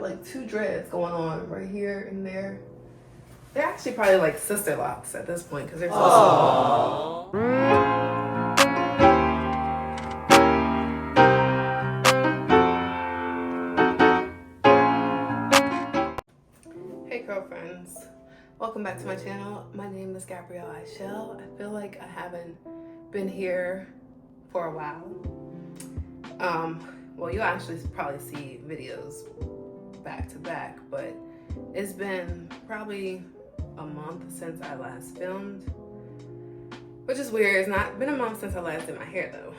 like two dreads going on right here and there. They're actually probably like sister locks at this point because they're so small. Hey girlfriends, welcome back to my channel. My name is Gabrielle Ishell. I feel like I haven't been here for a while. Well, you'll actually probably see videos back to back, but it's been probably a month since I last filmed, which is weird. It's not been a month since I last did my hair though,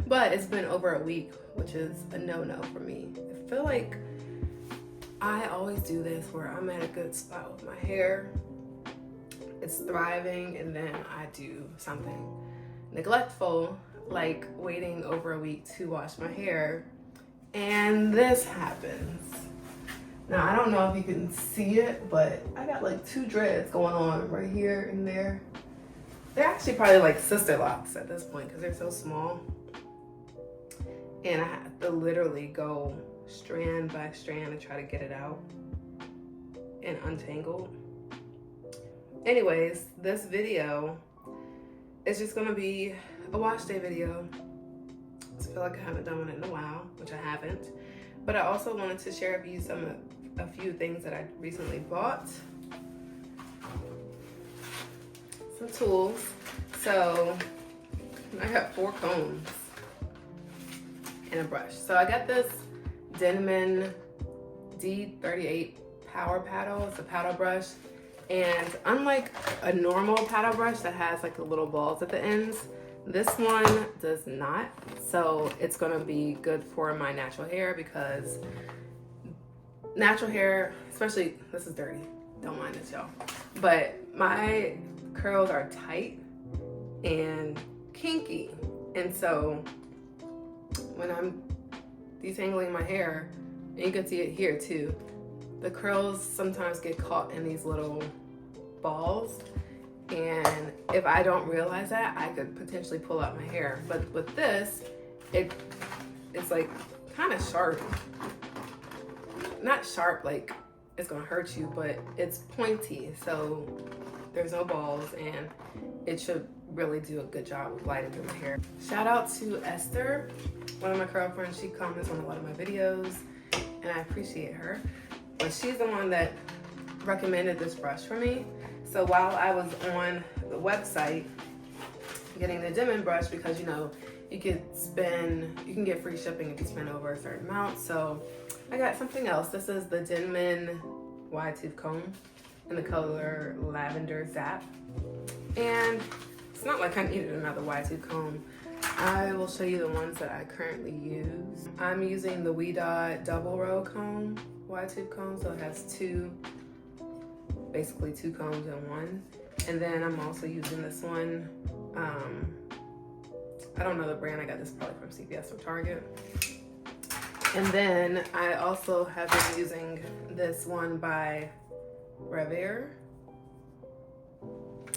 but it's been over a week, which is a no-no for me. I feel like I always do this where I'm at a good spot with my hair, it's thriving, and then I do something neglectful like waiting over a week to wash my hair, and this happens. Now, I don't know if you can see it, but I got like two dreads going on right here and there. They're actually probably like sister locks at this point because they're so small. And I have to literally go strand by strand and try to get it out and untangle. Anyways, this video is just gonna be a wash day video. I feel like I haven't done one in a while, which I haven't. But I also wanted to share with you a few things that I recently bought. Some tools. So I got 4 combs and a brush. So I got this Denman D38 power paddle. It's a paddle brush. And unlike a normal paddle brush that has like the little balls at the ends, this one does not. So it's gonna be good for my natural hair because natural hair, especially, this is dirty, don't mind this y'all, but my curls are tight and kinky, and so when I'm detangling my hair, and you can see it here too, the curls sometimes get caught in these little balls, and if I don't realize that, I could potentially pull out my hair. But with this, it's like kind of sharp. Not sharp like it's gonna hurt you, but it's pointy, so there's no balls, and it should really do a good job of gliding through my hair. Shout out to Esther, one of my girlfriends. She comments on a lot of my videos and I appreciate her, but she's the one that recommended this brush for me. So while I was on the website getting the Denman brush, because you know you can get free shipping if you spend over a certain amount, so I got something else. This is the Denman wide tooth comb in the color Lavender Zap. And it's not like I needed another wide tooth comb. I will show you the ones that I currently use. I'm using the WeDot double row comb, wide tooth comb, so it has basically two combs in one. And then I'm also using this one. I don't know the brand. I got this probably from CVS or Target. And then I also have been using this one by Revere.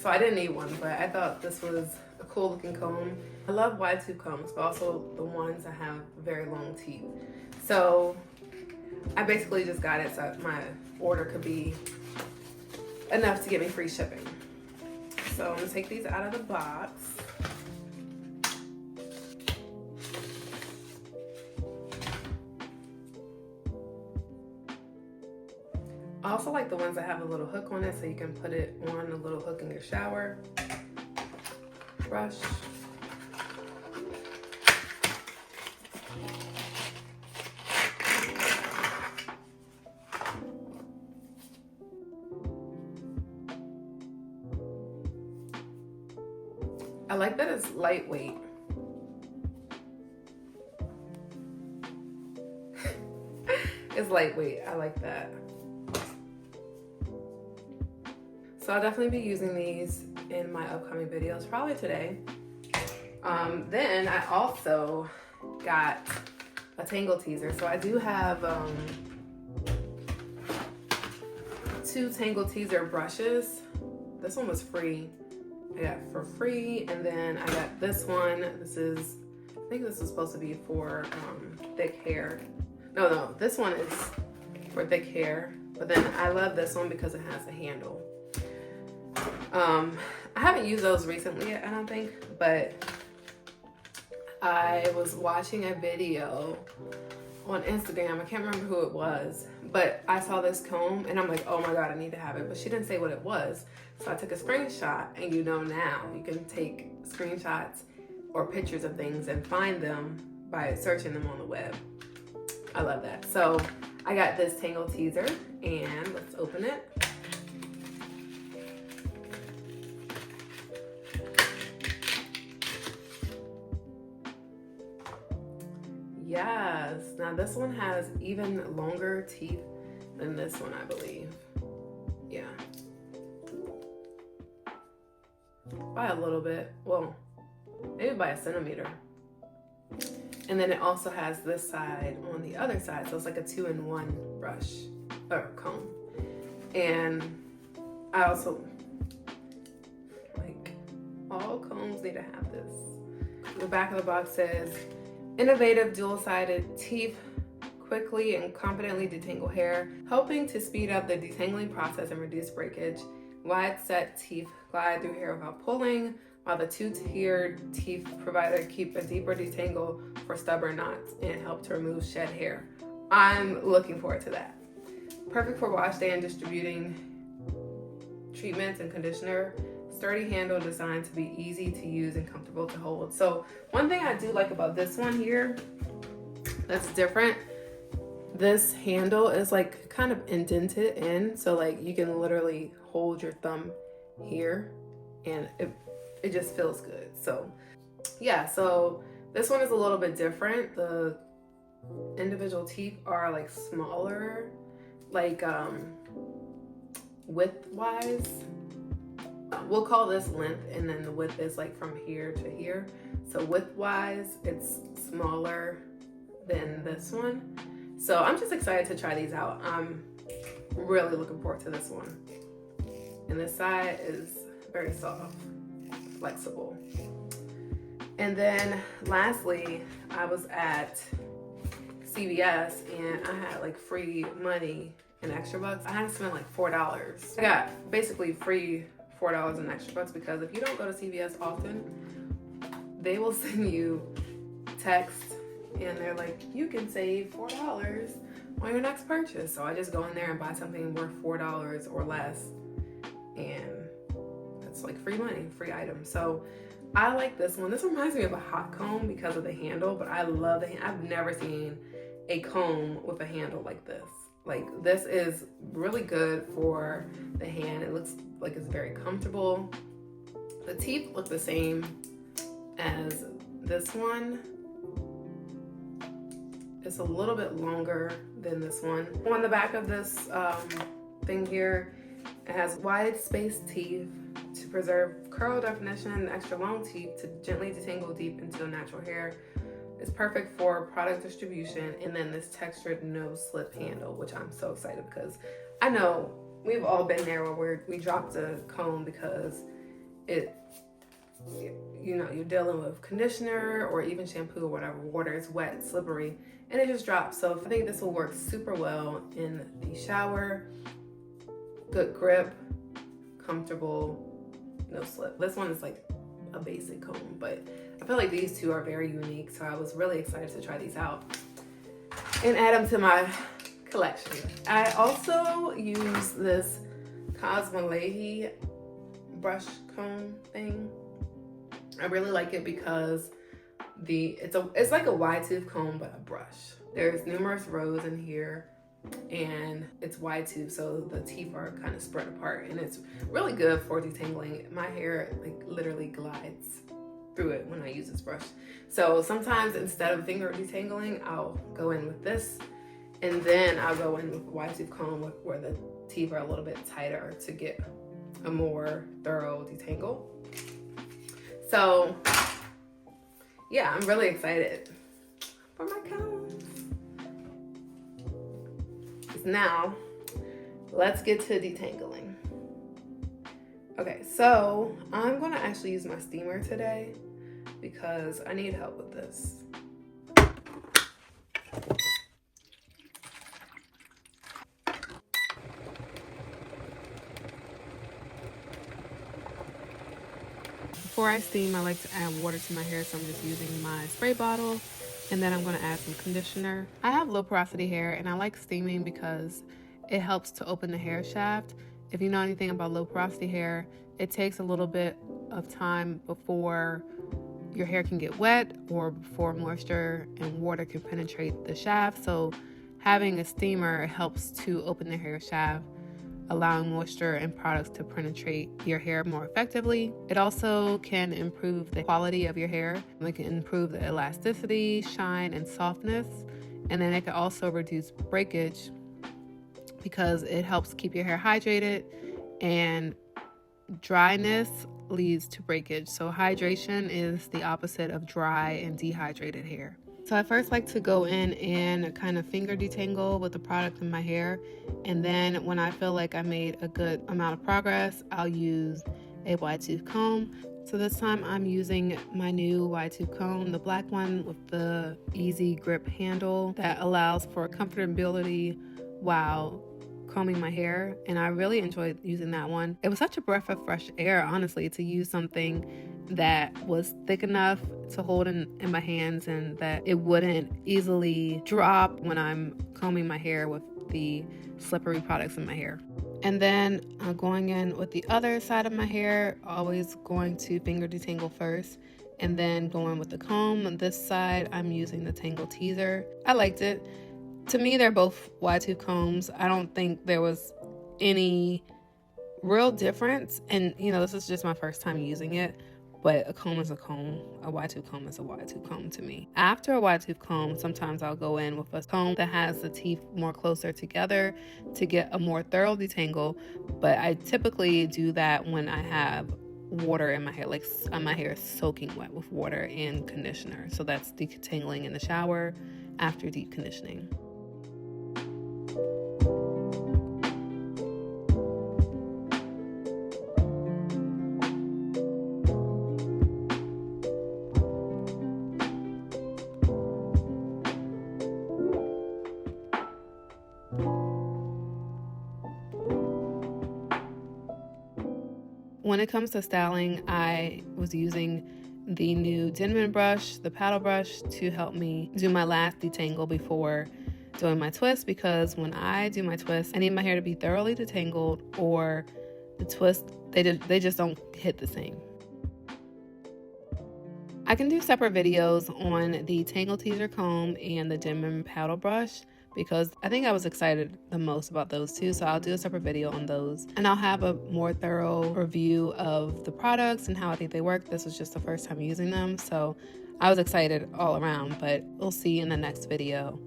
So I didn't need one, but I thought this was a cool looking comb. I love wide tooth combs, but also the ones that have very long teeth. So I basically just got it so my order could be enough to get me free shipping. So I'm gonna take these out of the box. I also like the ones that have a little hook on it, so you can put it on a little hook in your shower. Brush. I like that it's lightweight. It's lightweight, I like that. So I'll definitely be using these in my upcoming videos, probably today. Then I also got a Tangle teaser. So I do have 2 Tangle teaser brushes. This one was free. I got for free, and then I got this one. I think this is supposed to be for thick hair. No, this one is for thick hair. But then I love this one because it has a handle. I haven't used those recently yet, I don't think, but I was watching a video on Instagram. I can't remember who it was, but I saw this comb and I'm like, oh my God, I need to have it. But she didn't say what it was. So I took a screenshot, and you know now you can take screenshots or pictures of things and find them by searching them on the web. I love that. So I got this Tangle Teezer, and let's open it. Yes, now this one has even longer teeth than this one, I believe. Yeah. By a little bit, well, maybe by a centimeter. And then it also has this side on the other side, so it's like a 2-in-1 brush or comb. And I also, like, all combs need to have this. The back of the box says, innovative dual-sided teeth quickly and confidently detangle hair, helping to speed up the detangling process and reduce breakage. Wide set teeth glide through hair without pulling, while the two-tiered teeth provider keep a deeper detangle for stubborn knots and help to remove shed hair. I'm looking forward to that. Perfect for wash day and distributing treatments and conditioner. Sturdy handle designed to be easy to use and comfortable to hold. So one thing I do like about this one here that's different, this handle is like kind of indented in, so like you can literally hold your thumb here and it just feels good. So yeah, so this one is a little bit different. The individual teeth are like smaller, like width wise. We'll call this length, and then the width is like from here to here. So width wise, it's smaller than this one. So I'm just excited to try these out. I'm really looking forward to this one. And this side is very soft, flexible. And then lastly, I was at CVS and I had like free money and extra bucks. I had to spend like $4. I got basically free $4 in extra bucks because if you don't go to CVS often, they will send you text and they're like, you can save $4 on your next purchase. So I just go in there and buy something worth $4 or less, and that's like free money, free item. So I like this one. This reminds me of a hot comb because of the handle, but I love the I've never seen a comb with a handle like this. Like, this is really good for the hand. It looks like it's very comfortable. The teeth look the same as this one. It's a little bit longer than this one. On the back of this thing here, it has wide spaced teeth to preserve curl definition and extra long teeth to gently detangle deep into natural hair. It's perfect for product distribution. And then this textured no slip handle, which I'm so excited because I know we've all been there where we dropped a comb because you're dealing with conditioner or even shampoo or whatever, water is wet, slippery, and it just drops. So I think this will work super well in the shower. Good grip, comfortable, no slip. This one is like a basic comb, but I feel like these two are very unique, so I was really excited to try these out and add them to my collection. I also use this Cosmolahey brush comb thing. I really like it because it's like a wide tooth comb but a brush. There's numerous rows in here and it's wide tooth, so the teeth are kind of spread apart, and it's really good for detangling. My hair like literally glides through it when I use this brush. So sometimes instead of finger detangling, I'll go in with this, and then I'll go in with a wide tooth comb where the teeth are a little bit tighter to get a more thorough detangle. So yeah, I'm really excited for my combs. Now, let's get to detangling. Okay, so I'm gonna actually use my steamer today because I need help with this. Before I steam, I like to add water to my hair, so I'm just using my spray bottle. And then I'm going to add some conditioner. I have low porosity hair, and I like steaming because it helps to open the hair shaft. If you know anything about low porosity hair, it takes a little bit of time before your hair can get wet or before moisture and water can penetrate the shaft. So having a steamer helps to open the hair shaft, allowing moisture and products to penetrate your hair more effectively. It also can improve the quality of your hair. It can improve the elasticity, shine, and softness. And then it can also reduce breakage because it helps keep your hair hydrated, and dryness leads to breakage. So hydration is the opposite of dry and dehydrated hair. So I first like to go in and kind of finger detangle with the product in my hair. And then when I feel like I made a good amount of progress, I'll use a wide tooth comb. So this time I'm using my new wide tooth comb, the black one with the easy grip handle that allows for comfortability while combing my hair, and I really enjoyed using that one. It was such a breath of fresh air, honestly, to use something that was thick enough to hold in my hands and that it wouldn't easily drop when I'm combing my hair with the slippery products in my hair. And then going in with the other side of my hair, always going to finger detangle first, and then going with the comb. On this side, I'm using the Tangle Teezer. I liked it. To me, they're both wide tooth combs. I don't think there was any real difference. And, this is just my first time using it. But a comb is a comb. A wide tooth comb is a wide tooth comb to me. After a wide tooth comb, sometimes I'll go in with a comb that has the teeth more closer together to get a more thorough detangle. But I typically do that when I have water in my hair, like my hair is soaking wet with water and conditioner. So that's detangling in the shower after deep conditioning. When it comes to styling, I was using the new Denman brush, the paddle brush, to help me do my last detangle before doing my twist, because when I do my twist, I need my hair to be thoroughly detangled, or the twist, they just don't hit the same. I can do separate videos on the Tangle Teezer comb and the Denman paddle brush, because I think I was excited the most about those two. So I'll do a separate video on those, and I'll have a more thorough review of the products and how I think they work. This was just the first time using them, so I was excited all around, but we'll see in the next video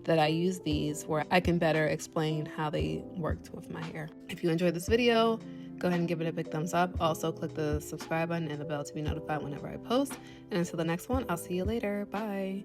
that I use these where I can better explain how they worked with my hair. If you enjoyed this video, go ahead and give it a big thumbs up. Also click the subscribe button and the bell to be notified whenever I post. And until the next one, I'll see you later. Bye.